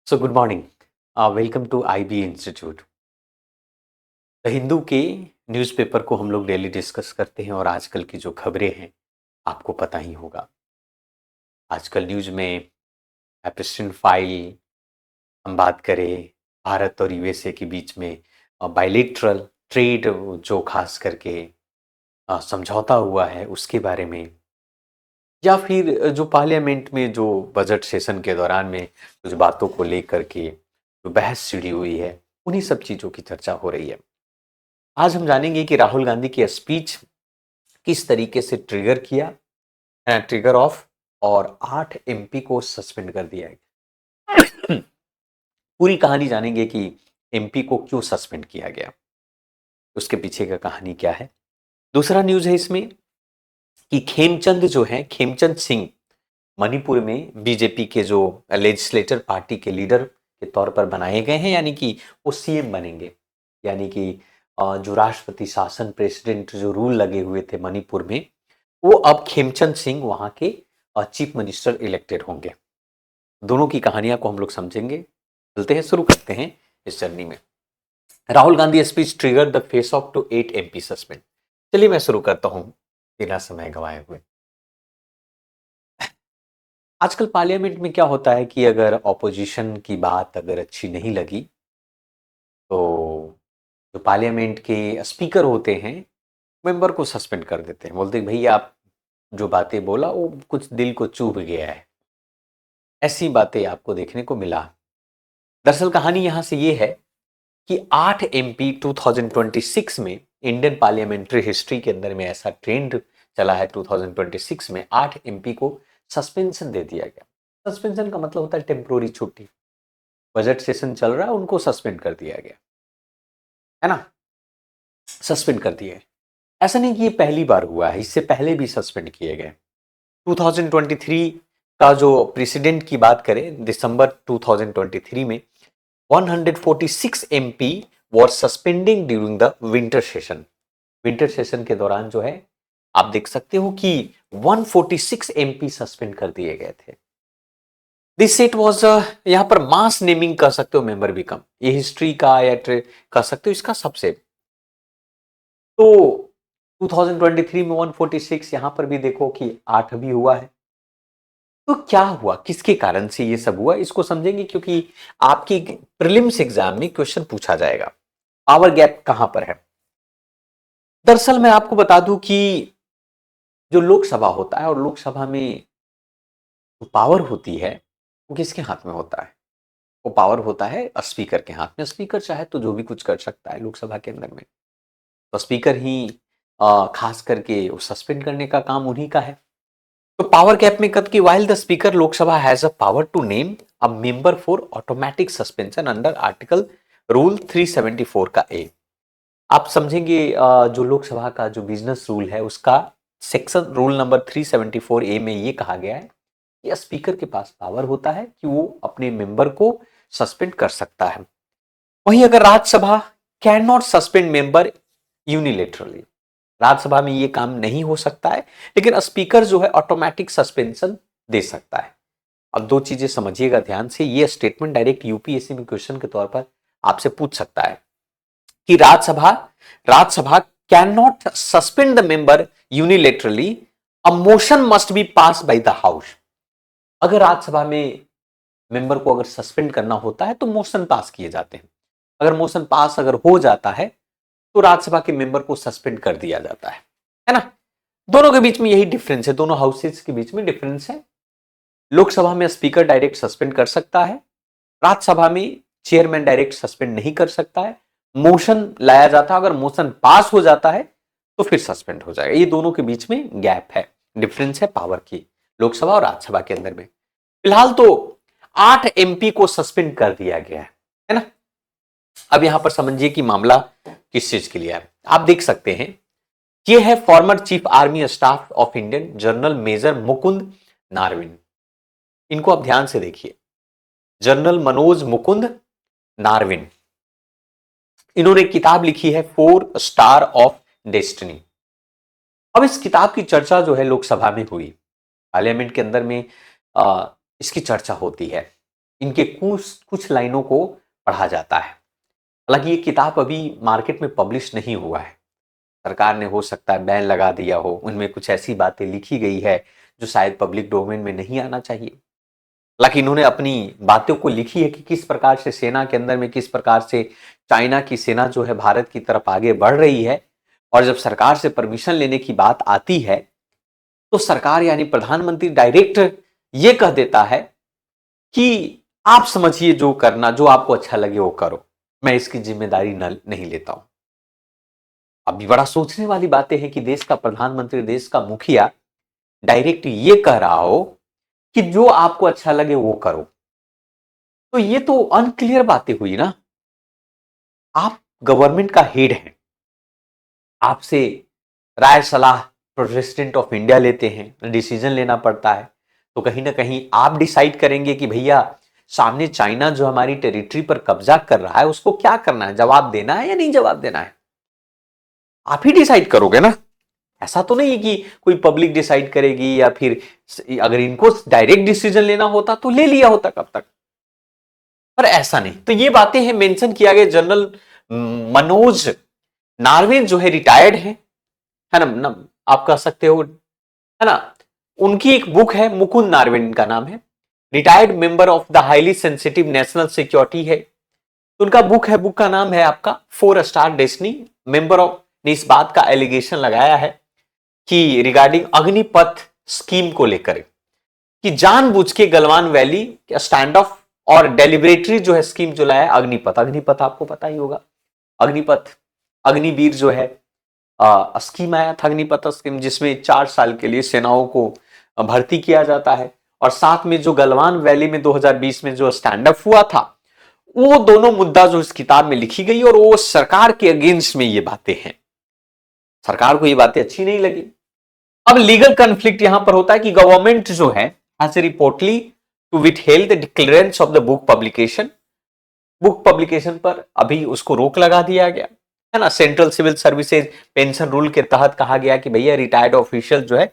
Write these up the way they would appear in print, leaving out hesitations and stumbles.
So good morning. Welcome to IB institute. The Hindu के newspaper को हम लोग डेली डिस्कस करते हैं और आजकल की जो खबरें हैं आपको पता ही होगा। आजकल न्यूज़ में एपस्टीन फाइल, हम बात करें भारत और यूएसए के बीच में बायलैटरल ट्रेड जो खास करके समझौता हुआ है उसके बारे में, या फिर जो पार्लियामेंट में जो बजट सेशन के दौरान में कुछ बातों को लेकर के जो बहस छिड़ी हुई है, उन्हीं सब चीज़ों की चर्चा हो रही है। आज हम जानेंगे कि राहुल गांधी की स्पीच किस तरीके से ट्रिगर किया, ट्रिगर ऑफ, और 8 एमपी को सस्पेंड कर दिया है। पूरी कहानी जानेंगे कि एमपी को क्यों सस्पेंड किया गया, उसके पीछे का कहानी क्या है। दूसरा न्यूज़ है इसमें कि खेमचंद जो है, खेमचंद सिंह मणिपुर में बीजेपी के जो लेजिस्लेटर पार्टी के लीडर के तौर पर बनाए गए हैं, यानी कि वो सीएम बनेंगे। यानी कि जो राष्ट्रपति शासन, प्रेसिडेंट जो रूल लगे हुए थे मणिपुर में, वो अब खेमचंद सिंह वहां के चीफ मिनिस्टर इलेक्टेड होंगे। दोनों की कहानियां को हम लोग समझेंगे। चलते हैं, शुरू करते हैं इस जर्नी में। Rahul Gandhi speech trigger the face off to 8 MP suspend. चलिए मैं शुरू करता हूं बिना समय गंवाए हुए। आजकल पार्लियामेंट में क्या होता है कि अगर ऑपोजिशन की बात अगर अच्छी नहीं लगी तो जो पार्लियामेंट के स्पीकर होते हैं मेंबर को सस्पेंड कर देते हैं। बोलते हैं भैया आप जो बातें बोला वो कुछ दिल को चुभ गया है। ऐसी बातें आपको देखने को मिला। दरअसल कहानी यहाँ से ये है कि 8 एमपी 2026 में इंडियन पार्लियामेंट्री हिस्ट्री के अंदर में ऐसा ट्रेंड चला है। 2026 में 8 एमपी को सस्पेंशन दे दिया गया। सस्पेंशन का मतलब होता है टेम्पोररी छुट्टी। बजट सेशन चल रहा है, उनको सस्पेंड कर दिया गया है ना, सस्पेंड कर दिया है। ऐसा नहीं कि ये पहली बार हुआ है, इससे पहले भी सस्पेंड किए गए। 2023 का जो प्रेसिडेंट की बात करें, दिसंबर 2023 में 146 MP were suspending during the winter session. Winter session के दौरान जो है आप देख सकते हो कि 146 एमपी सस्पेंड कर दिए गए थे। दिस सेट वाज, यहां पर मास नेमिंग कर सकते हो, मेंबर भी कम, ये हिस्ट्री का या कर सकते हो इसका सबसे। तो 2023 में 146, यहां पर भी देखो कि 8 भी हुआ है। तो क्या हुआ, किसके कारण से ये सब हुआ, इसको समझेंगे, क्योंकि आपकी प्रीलिम्स एग्जाम में क्वेश्चन पूछा जाएगा। पावर गैप कहां पर है। दरअसल मैं आपको बता दूं कि जो लोकसभा होता है और लोकसभा में जो पावर होती है वो किसके हाथ में होता है। वो पावर होता है स्पीकर के हाथ में। स्पीकर चाहे तो जो भी कुछ कर सकता है लोकसभा के अंदर में। तो स्पीकर ही खास करके सस्पेंड करने का काम उन्हीं का है। तो पावर गैप में कद की while the speaker Lok Sabha has a power to name a member for automatic suspension under article rule 374 का ए। आप समझेंगे जो लोकसभा का जो बिजनेस रूल है उसका सेक्शन रूल नंबर 374 ए में ये कहा गया है कि स्पीकर के पास पावर होता है कि वो अपने मेंबर को सस्पेंड कर सकता है। वहीं अगर Rajya Sabha can not suspend member unilaterally, Rajya Sabha में ये काम नहीं हो सकता है, लेकिन स्पीकर जो है ऑटोमेटिक सस्पेंशन दे सकता है। अब दो चीजें समझिएगा ध्यान से, ये स्टेटमेंट डायरेक्ट यूपीएससी में क्वेश्चन के तौर पर आपसे पूछ सकता है कि Rajya Sabha can not suspend the member unilaterally, a motion must be pass by the house. अगर राज्यसभा में मेंबर को अगर सस्पेंड करना होता है तो मोशन पास किए जाते हैं। अगर मोशन पास अगर हो जाता है तो राज्यसभा के मेंबर को सस्पेंड कर दिया जाता है ना। दोनों के बीच में यही डिफरेंस है, दोनों हाउसेस के बीच में डिफरेंस है। लोकसभा में स्पीकर डायरेक्ट सस्पेंड कर सकता है, राज्यसभा में चेयरमैन डायरेक्ट सस्पेंड नहीं कर सकता है। मोशन लाया जाता है, अगर मोशन पास हो जाता है तो फिर सस्पेंड हो जाएगा। ये दोनों के बीच में गैप है, डिफरेंस है पावर की, लोकसभा और राज्यसभा के अंदर में। फिलहाल तो 8 एमपी को सस्पेंड कर दिया गया है ना। अब यहां पर समझिए कि मामला किस चीज के लिए है। आप देख सकते हैं, ये है former chief army staff of Indian general major Mukund Naravane. इनको आप ध्यान से देखिए, जनरल मनोज मुकुंद नारविन। इन्होंने किताब लिखी है 4 स्टार ऑफ डेस्टिनी। अब इस किताब की चर्चा जो है लोकसभा में हुई, पार्लियामेंट के अंदर में इसकी चर्चा होती है। इनके कुछ कुछ लाइनों को पढ़ा जाता है। हालांकि ये किताब अभी मार्केट में पब्लिश नहीं हुआ है, सरकार ने हो सकता है बैन लगा दिया हो, उनमें कुछ ऐसी बातें लिखी गई है जो शायद पब्लिक डोमेन में नहीं आना चाहिए। हालांकि इन्होंने अपनी बातों को लिखी है कि किस प्रकार से सेना के अंदर में किस प्रकार से चाइना की सेना जो है भारत की तरफ आगे बढ़ रही है, और जब सरकार से परमिशन लेने की बात आती है तो सरकार यानी प्रधानमंत्री डायरेक्ट ये कह देता है कि आप समझिए, जो करना, जो आपको अच्छा लगे वो करो, मैं इसकी जिम्मेदारी नहीं लेता हूं। अभी बड़ा सोचने वाली बातें हैं कि देश का प्रधानमंत्री, देश का मुखिया डायरेक्ट ये कह रहा हो कि जो आपको अच्छा लगे वो करो, तो ये तो अनक्लियर बातें हुई ना। आप गवर्नमेंट का हेड हैं, आपसे राय सलाह प्रेसिडेंट ऑफ इंडिया लेते हैं, डिसीजन लेना पड़ता है, तो कहीं ना कहीं आप डिसाइड करेंगे कि भैया सामने चाइना जो हमारी टेरिटरी पर कब्जा कर रहा है उसको क्या करना है, जवाब देना है या नहीं जवाब देना है, आप ही डिसाइड करोगे ना। ऐसा तो नहीं है कि कोई पब्लिक डिसाइड करेगी, या फिर अगर इनको डायरेक्ट डिसीजन लेना होता तो ले लिया होता कब तक, पर ऐसा नहीं। तो ये बातें हैं, मेंशन किया गया। जनरल मनोज नारवेन जो है रिटायर्ड है ना, आप कह सकते हो, है ना। उनकी एक बुक है, मुकुंद नारवेन का नाम है, retired member of the highly sensitive national security है। तो उनका बुक है, बुक का नाम है आपका 4 स्टार डेस्टिनी। मेंबर ऑफ ने इस बात का एलिगेशन लगाया है कि रिगार्डिंग अग्निपथ स्कीम को लेकर, कि जानबूझ के गलवान वैली स्टैंड ऑफ और डेलिबरेटरी जो है स्कीम जो लाया अग्निपथ। अग्निपथ आपको पता ही होगा, अग्निपथ अग्निवीर जो है स्कीम आया था, अग्निपथ स्कीम, जिसमें 4 साल के लिए सेनाओं को भर्ती किया जाता है। और साथ में जो गलवान वैली में 2020 में जो स्टैंड अप हुआ था, वो दोनों मुद्दा जो इस किताब में लिखी गई, और वो सरकार के अगेंस्ट में ये बातें हैं, सरकार को ये बातें अच्छी नहीं लगी। अब लीगल कॉन्फ्लिक्ट यहां पर होता है कि गवर्नमेंट जो है has reportedly to withheld the clearance of the book publication. Book publication पर अभी उसको रोक लगा दिया गया है ना। Central civil services pension rule के तहत कहा गया कि भैया रिटायर्ड ऑफिशियल जो है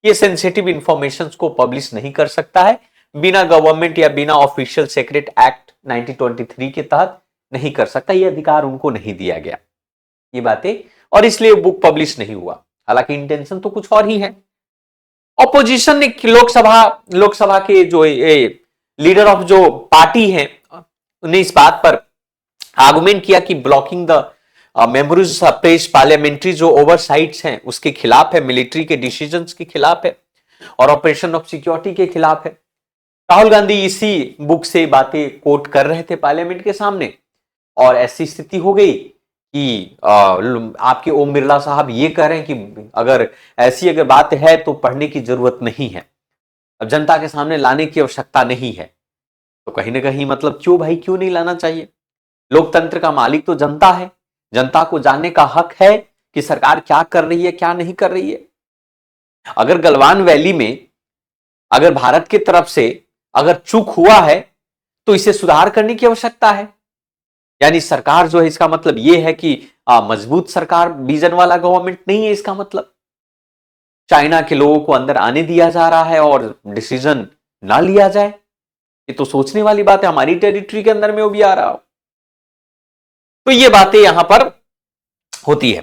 ये सेंसिटिव इंफॉर्मेशन को पब्लिश नहीं कर सकता है, बिना गवर्नमेंट या बिना ऑफिशियल सेक्रेट एक्ट 1923 के तहत नहीं कर सकता, ये अधिकार उनको नहीं दिया गया, ये बातें, और इसलिए बुक पब्लिश नहीं हुआ। हालांकि इंटेंशन तो कुछ और ही है। ऑपोजिशन ने लोकसभा के जो लीडर ऑफ जो पार्टी है उन्हें इस बात पर आर्गुमेंट किया कि blocking the memories press parliamentary जो ओवरसाइट्स हैं उसके खिलाफ है, मिलिट्री के डिसीजंस के खिलाफ है, और ऑपरेशन ऑफ सिक्योरिटी के खिलाफ है। राहुल गांधी इसी बुक से बातें कोट कर रहे थे पार्लियामेंट के सामने, और ऐसी स्थिति हो गई कि आपके ओम बिरला साहब ये कह रहे हैं कि अगर ऐसी अगर बात है तो पढ़ने की जरूरत नहीं है, अब जनता के सामने लाने की आवश्यकता नहीं है। तो कहीं ना कहीं मतलब क्यों भाई, क्यों नहीं लाना चाहिए? लोकतंत्र का मालिक तो जनता है, जनता को जानने का हक है कि सरकार क्या कर रही है क्या नहीं कर रही है। अगर गलवान वैली में अगर भारत की तरफ से अगर चूक हुआ है तो इसे सुधार करने की आवश्यकता है। यानी सरकार जो है, इसका मतलब यह है कि मजबूत सरकार, विजन वाला गवर्नमेंट नहीं है। इसका मतलब चाइना के लोगों को अंदर आने दिया जा रहा है और डिसीजन ना लिया जाए, ये तो सोचने वाली बात है। हमारी टेरिटरी के अंदर में वो भी आ रहा हो, तो ये बातें यहां पर होती है।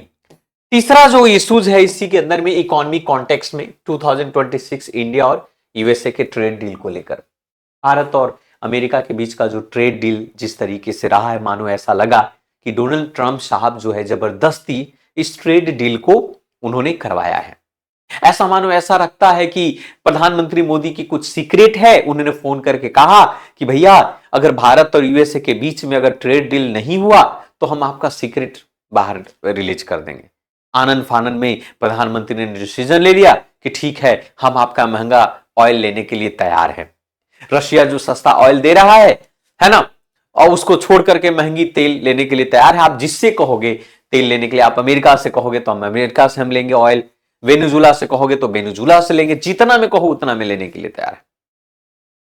तीसरा जो इश्यूज है इसी के अंदर में इकोनॉमिक कॉन्टेक्स्ट में 2026 इंडिया और यूएसए के ट्रेड डील को लेकर, भारत और अमेरिका के बीच का जो ट्रेड डील जिस तरीके से रहा है, मानो ऐसा लगा कि डोनाल्ड ट्रंप साहब जो है जबरदस्ती इस ट्रेड डील को उन्होंने करवाया है। ऐसा मानो ऐसा रखता है कि प्रधानमंत्री मोदी की कुछ सीक्रेट है, उन्होंने फोन करके कहा कि भैया अगर भारत और यूएसए के बीच में अगर ट्रेड डील नहीं हुआ तो हम आपका सीक्रेट बाहर रिलीज कर देंगे। आनंद फानन में प्रधानमंत्री ने डिसीजन ले लिया कि ठीक है, हम आपका महंगा ऑयल लेने के लिए तैयार है। रशिया जो सस्ता ऑयल दे रहा है ना, और उसको छोड़ करके महंगी तेल लेने के लिए तैयार है। आप जिससे कहोगे तेल लेने के लिए, आप अमेरिका से कहोगे तो हम अमेरिका से हम लेंगे ऑयल, वेनेजुला से कहोगे तो वेनेजुला से लेंगे, जितना में कहो उतना में लेने के लिए तैयार है।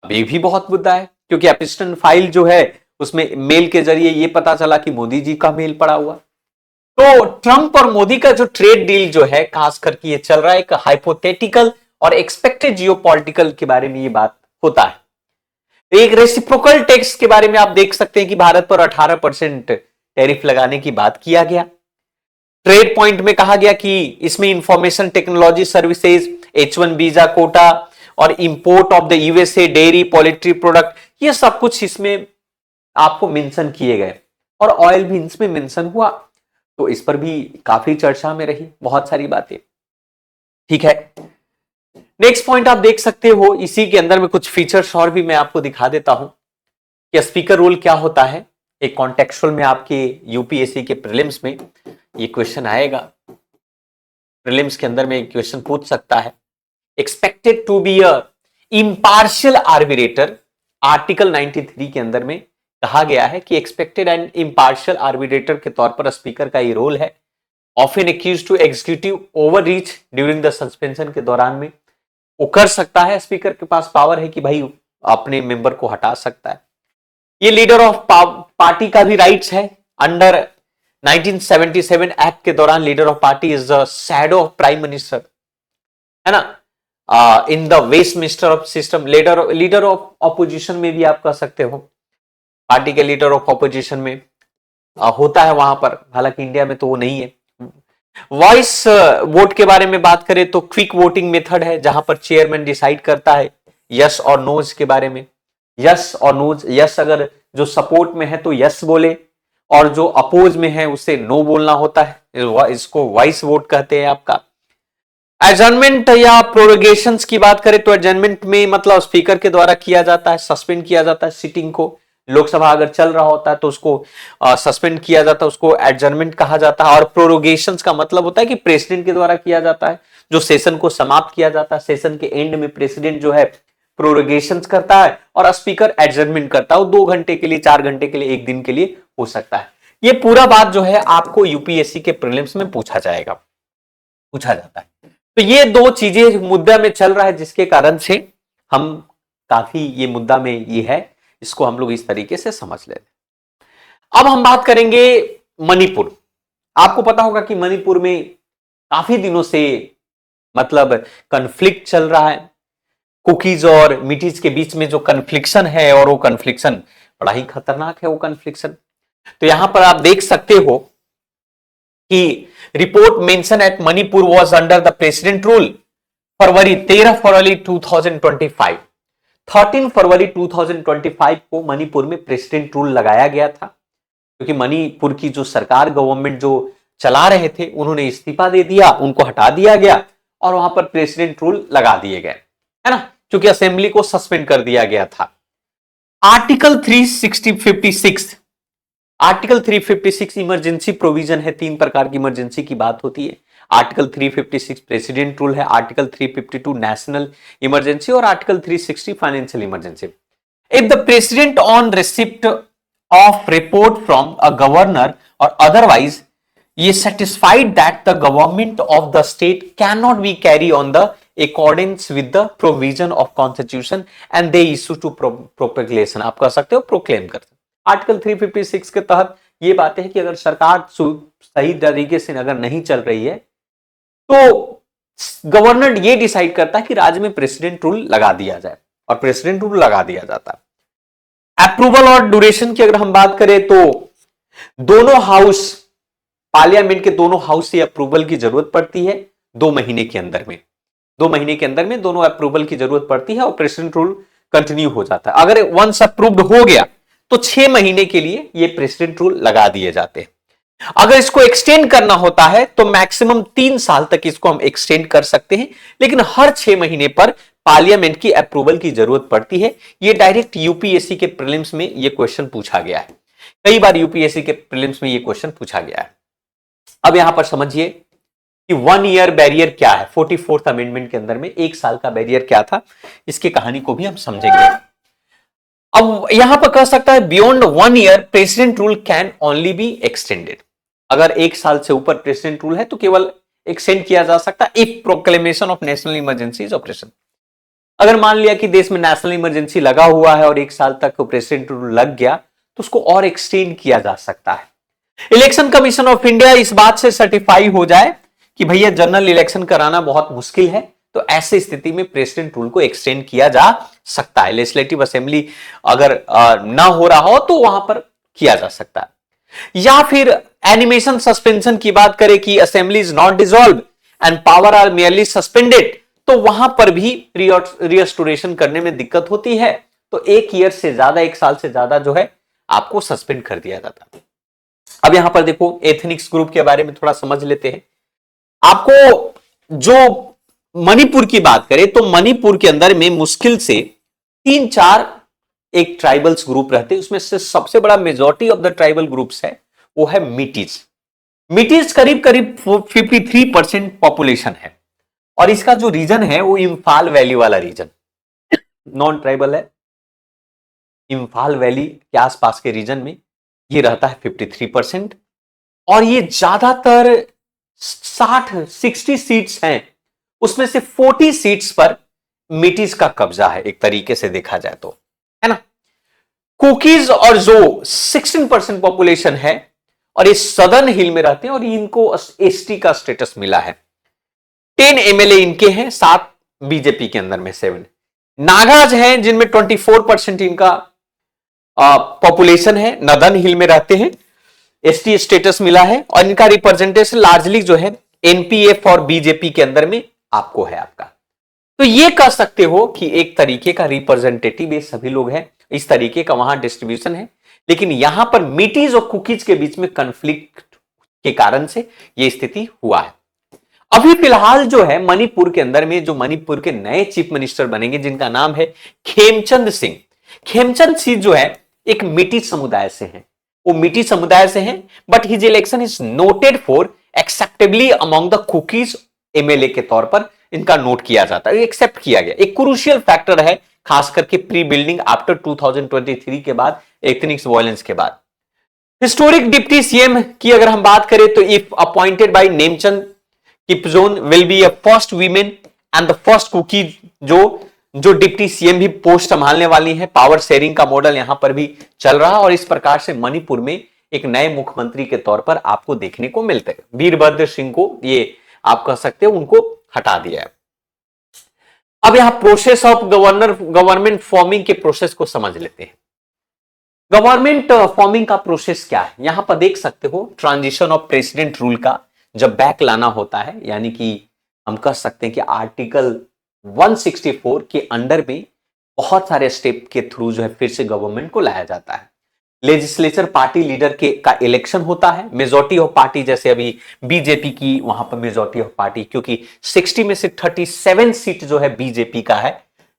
अब ये भी बहुत मुद्दा है, क्योंकि एपिस्टन फाइल जो है उसमें मेल के जरिए ये पता चला कि मोदी जी का मेल पड़ा हुआ। तो ट्रंप और मोदी का जो ट्रेड डील जो है, खास करके ये चल रहा है एक हाइपोथेटिकल और एक्सपेक्टेड जियोपॉलिटिकल के बारे में ये बात होता है। एक रेसिप्रोकल टैक्स के बारे में आप देख सकते हैं कि भारत पर 18% टैरिफ लगाने की बात किया गया। ट्रेड पॉइंट में कहा गया कि इसमें information technology services, H1 visa quota और import of the USA dairy poultry product, ये सब कुछ इसमें आपको मेंशन किए गए और ऑयल भी इसमें मेंशन हुआ। तो इस पर भी काफी चर्चा में रही बहुत सारी बातें। ठीक है, नेक्स्ट पॉइंट आप देख सकते हो, इसी के अंदर में कुछ फीचर्स और भी मैं आपको दिखा देता हूं कि स्पीकर रोल क्या होता है। एक कॉन्टेक्चुअल में आपके यूपीएससी के प्रीलिम्स में ये क्वेश्चन आएगा, प्रीलिम्स के अंदर में एक क्वेश्चन पूछ सकता है, expected to be a impartial arbitrator. Article 93 के अंदर में कहा गया है कि एक्सपेक्टेड एंड इम्पार्शियल आर्बिट्रेटर के तौर पर स्पीकर का ये रोल है। Often accused to executive overreach during the suspension, के दौरान में वो कर सकता है, स्पीकर के पास पावर है कि भाई अपने मेंबर को हटा सकता है। ये लीडर ऑफ पार्टी का भी राइट्स है। अंडर 1977 एक्ट के दौरान leader of party is the shadow of prime minister, है ना। In the Westminster of system leader of opposition में भी आप कह सकते हो, पार्टी के लीडर ऑफ ऑपोजिशन में होता है वहां पर, हालांकि इंडिया में तो वो नहीं है। वॉइस वोट के बारे में बात करें तो क्विक वोटिंग मेथड है, जहां पर चेयरमैन डिसाइड करता है यस और नोज के बारे में। यस और नोज, यस अगर जो सपोर्ट में है तो यस बोले, और जो अपोज में है उसे नो बोलना होता है, इसको वॉइस वोट कहते हैं आपका। एडजर्नमेंट या प्रोरोगेशंस की बात करें तो एडजर्नमेंट में मतलब स्पीकर के द्वारा किया जाता है, सस्पेंड किया जाता है सिटिंग को। लोकसभा अगर चल रहा होता है तो उसको सस्पेंड किया जाता है, उसको एडजर्नमेंट कहा जाता है। और प्रोरोगेशंस का मतलब होता है कि प्रेसिडेंट के द्वारा किया जाता है, जो सेशन को समाप्त किया जाता है, सेशन के एंड में प्रेसिडेंट जो है प्रोरोगेशंस करता है और स्पीकर एडजर्नमेंट करता है। वो 2 घंटे के लिए, 4 घंटे के लिए, 1 दिन के लिए हो सकता है। ये पूरा बात जो है आपको यूपीएससी के प्रीलिम्स में पूछा जाता है। तो ये 2 चीजें मुद्दा में चल रहा है, जिसके कारण से हम काफी ये मुद्दा में ये है, इसको हम लोग इस तरीके से समझ लेते हैं। अब हम बात करेंगे मणिपुर। आपको पता होगा कि मणिपुर में काफी दिनों से मतलब कन्फ्लिक्ट चल रहा है, कुकीज और मिटीज के बीच में जो कन्फ्लिक्शन है, और वो कन्फ्लिक्शन बड़ा ही खतरनाक है वो कन्फ्लिक्शन। तो यहां पर आप देख सकते हो कि report mention at Manipur was under the president rule 13 फरवरी 2025। 13 फरवरी 2025 को मणिपुर में प्रेसिडेंट रूल लगाया गया था, क्योंकि मणिपुर की जो सरकार, गवर्नमेंट जो चला रहे थे, उन्होंने इस्तीफा दे दिया, उनको हटा दिया गया और वहां पर प्रेसिडेंट रूल लगा दिए गए, है ना, क्योंकि असेंबली को सस्पेंड कर दिया गया था। आर्टिकल 356 इमरजेंसी प्रोविजन है। 3 प्रकार की इमरजेंसी की बात होती है। आर्टिकल 356 प्रेसिडेंट रूल है, आर्टिकल 352 नेशनल इमरजेंसी और article 360 financial emergency. If the president on receipt of report from a governor और अदरवाइज ये satisfied that the government of the state can not be carry on the accordance with the provision of constitution and they issue to proclamation, आप कह सकते हो proclaim करते। Article 356 के तहत ये बातें हैं कि अगर सरकार सही तरीके से अगर नहीं चल रही है तो गवर्नर ये डिसाइड करता है कि राज्य में प्रेसिडेंट रूल लगा दिया जाए, और प्रेसिडेंट रूल लगा दिया जाता है। अप्रूवल और ड्यूरेशन की अगर हम बात करें तो दोनों हाउस, पार्लियामेंट के दोनों हाउस से अप्रूवल की जरूरत पड़ती है 2 महीने के अंदर में। 2 महीने के अंदर में दोनों अप्रूवल की जरूरत पड़ती है और प्रेसिडेंट रूल कंटिन्यू हो जाता है। अगर वंस अप्रूव्ड हो गया तो 6 महीने के लिए ये प्रेसिडेंट रूल लगा दिए जाते हैं। अगर इसको एक्सटेंड करना होता है तो मैक्सिमम 3 साल तक इसको हम एक्सटेंड कर सकते हैं, लेकिन हर 6 महीने पर पार्लियामेंट की अप्रूवल की जरूरत पड़ती है। ये डायरेक्ट यूपीएससी के प्रीलिम्स में ये क्वेश्चन पूछा गया है, कई बार यूपीएससी के प्रीलिम्स में ये क्वेश्चन पूछा गया है। अब यहां पर समझिए कि 1 ईयर बैरियर क्या है। 44th अमेंडमेंट के अंदर में 1 साल का बैरियर क्या था, इसकी कहानी को भी हम समझेंगे। अब यहां पर कह सकता है beyond 1 year president rule can only be extended. अगर 1 साल से ऊपर प्रेसिडेंट रूल है तो केवल एक्सटेंड किया जा सकता है if proclamation of national emergency is operation. अगर मान लिया कि देश में नेशनल इमरजेंसी लगा हुआ है और 1 साल तक प्रेसिडेंट रूल लग गया तो उसको और एक्सटेंड किया जा सकता है। इलेक्शन कमीशन ऑफ इंडिया इस बात से सर्टिफाई हो जाए कि भैया जनरल इलेक्शन कराना बहुत मुश्किल है, तो ऐसी स्थिति में प्रेसिडेंट रूल को एक्सटेंड किया जा सकता है। लेजिस्लेटिव असेंबली अगर ना हो रहा हो तो वहां पर किया जा सकता है। या फिर एनिमेशन सस्पेंशन की बात करें कि assembly is not dissolve and power are merely suspended, तो वहां पर भी रिस्टोरेशन करने में दिक्कत होती है, तो 1 ईयर से ज्यादा, 1 साल से ज्यादा जो है आपको सस्पेंड कर दिया जाता है। अब यहां पर देखो एथनिक्स ग्रुप के बारे में थोड़ा समझ लेते हैं। आपको जो मणिपुर की बात करें तो मणिपुर के अंदर में मुश्किल से 3-4 एक ट्राइबल्स ग्रुप रहते हैं, उसमें से सबसे बड़ा majority of the tribal groups है वो है मीटीज। मीटीज करीब करीब 53% पॉपुलेशन है, और इसका जो रीजन है वो इम्फाल वैली वाला रीजन, नॉन ट्राइबल है। इम्फाल वैली के आसपास के रीजन में ये रहता है 53%, और ये ज्यादातर 60 सीट्स हैं, उसमें से 40 सीट्स पर मीटीज का कब्जा है, एक तरीके से देखा जाए तो, है ना। कुकीज और जो 16% पॉपुलेशन है, और ये सदर्न हिल में रहते हैं, और इनको एसटी का स्टेटस मिला है। 10 एमएलए इनके हैं, 7 बीजेपी के अंदर में 7। नागाज हैं जिनमें 24% इनका पॉपुलेशन है, नदन हिल में रहते हैं, एसटी स्टेटस मिला है, और इनका रिप्रेजेंटेशन लार्जली जो है एनपीएफ और बीजेपी के अंदर में आपको है आपका। तो ये कह सकते हो कि एक तरीके का रिप्रेजेंटेटिव ये सभी लोग हैं, इस तरीके का वहां डिस्ट्रीब्यूशन है। लेकिन यहां पर मीटीज और कुकीज के बीच में कन्फ्लिक्ट के कारण से ये स्थिति हुआ है। अभी फिलहाल जो है मणिपुर के अंदर में जो मणिपुर के नए चीफ मिनिस्टर बनेंगे, जिनका नाम है खेमचंद सिंह। खेमचंद सिंह जो है एक मीटी समुदाय से हैं, वो मीटी समुदाय से हैं, but his election is noted for acceptably among the cookies MLA के तौर पर इनका नोट किया जाता है, एक्सेप्ट किया गया। एक क्रूशियल फैक्टर है, खास करके प्री बिल्डिंग आफ्टर 2023 के बाद, एथनिक्स वायलेंस के बाद। हिस्टोरिक डिप्टी सीएम की अगर हम बात करें तो if appointed by Nemcha Kipgen will be a first women and the first Kuki जो डिप्टी सीएम भी पोस्ट संभालने वाली है। पावर शेयरिंग का मॉडल यहां पर भी चल रहा है, और इस प्रकार से मणिपुर में एक नए मुख्यमंत्री के तौर पर आपको देखने को मिलते हैं। वीरभद्र सिंह को ये आप कह सकते हो उनको हटा दिया है। अब यहां प्रोसेस ऑफ गवर्नमेंट फॉर्मिंग के प्रोसेस को समझ लेते हैं। गवर्नमेंट फॉर्मिंग का प्रोसेस क्या है, यहां पर देख सकते हो ट्रांजिशन ऑफ प्रेसिडेंट रूल का जब बैक लाना होता है, यानी कि हम कह सकते हैं कि आर्टिकल 164 के अंडर में बहुत सारे स्टेप के थ्रू जो है फिर से गवर्नमेंट को लाया जाता है। लेजिस्लेचर पार्टी लीडर का इलेक्शन होता है, मेजॉरिटी ऑफ पार्टी, जैसे अभी बीजेपी की वहां पर मेजॉरिटी ऑफ पार्टी, क्योंकि 60 में से 37 सीट जो है बीजेपी का है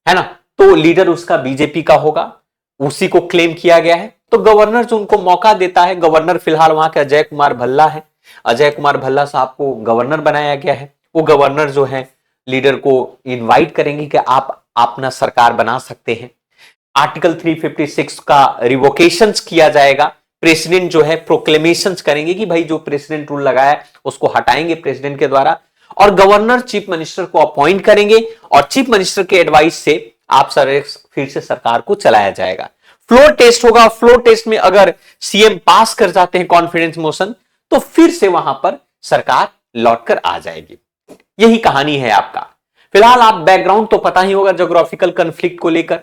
ना, तो लीडर उसका बीजेपी का होगा, उसी को क्लेम किया गया है। तो गवर्नर जो उनको मौका देता है, गवर्नर फिलहाल वहां के अजय कुमार भल्ला है, अजय कुमार भल्ला साहब को गवर्नर बनाया गया है। वो गवर्नर जो है लीडर को इनवाइट करेंगे कि आप अपना सरकार बना सकते हैं। आर्टिकल 356 का रिवोकेशन किया जाएगा। प्रेसिडेंट जो है प्रोक्लेमेशन करेंगे कि भाई जो प्रेसिडेंट रूल लगाया उसको हटाएंगे प्रेसिडेंट के द्वारा, और गवर्नर चीफ मिनिस्टर को अपॉइंट करेंगे, और चीफ मिनिस्टर के एडवाइस से आप फिर से सरकार को चलाया जाएगा। फ्लोर टेस्ट होगा, फ्लोर टेस्ट में अगर सीएम पास कर जाते हैं कॉन्फिडेंस मोशन, तो फिर से वहां पर सरकार लौटकर आ जाएगी। यही कहानी है आपका। फिलहाल आप बैकग्राउंड तो पता ही होगा ज्योग्राफिकल कॉन्फ्लिक्ट को लेकर,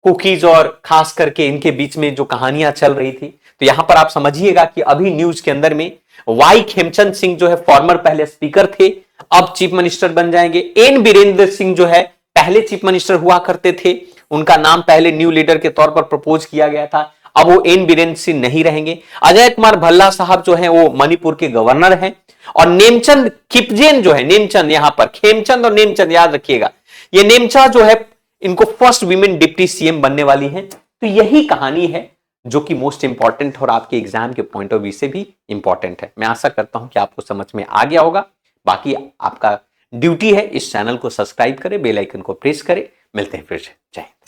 कुकीज और खास करके इनके बीच में जो कहानियां चल रही थी। तो यहां पर आप समझिएगा कि अभी न्यूज के अंदर में वाई खेमचंद सिंह जो है फॉर्मर पहले स्पीकर थे, अब चीफ मिनिस्टर बन जाएंगे। एन बीरेंद्र सिंह जो है पहले चीफ मिनिस्टर हुआ करते थे, उनका नाम पहले न्यू लीडर के तौर पर प्रपोज किया गया था, अब वो एन बीरेंद्र सिंह नहीं रहेंगे। अजय कुमार भल्ला साहब जो है वो मणिपुर के गवर्नर हैं, और नेमचंद किपजेन जो है, नेमचंद यहां पर खेमचंद और नेमचंद याद रखिएगा, ये नेमचा जो है इनको फर्स्ट वीमेन डिप्टी सीएम बनने वाली है। तो यही कहानी है जो कि मोस्ट इंपॉर्टेंट और आपके एग्जाम के पॉइंट ऑफ व्यू से भी इंपॉर्टेंट है। मैं आशा करता हूं कि आपको समझ में आ गया होगा। बाकी आपका ड्यूटी है इस चैनल को सब्सक्राइब करें, बेल आइकन को प्रेस करें। मिलते हैं फिर से, जय हिंद।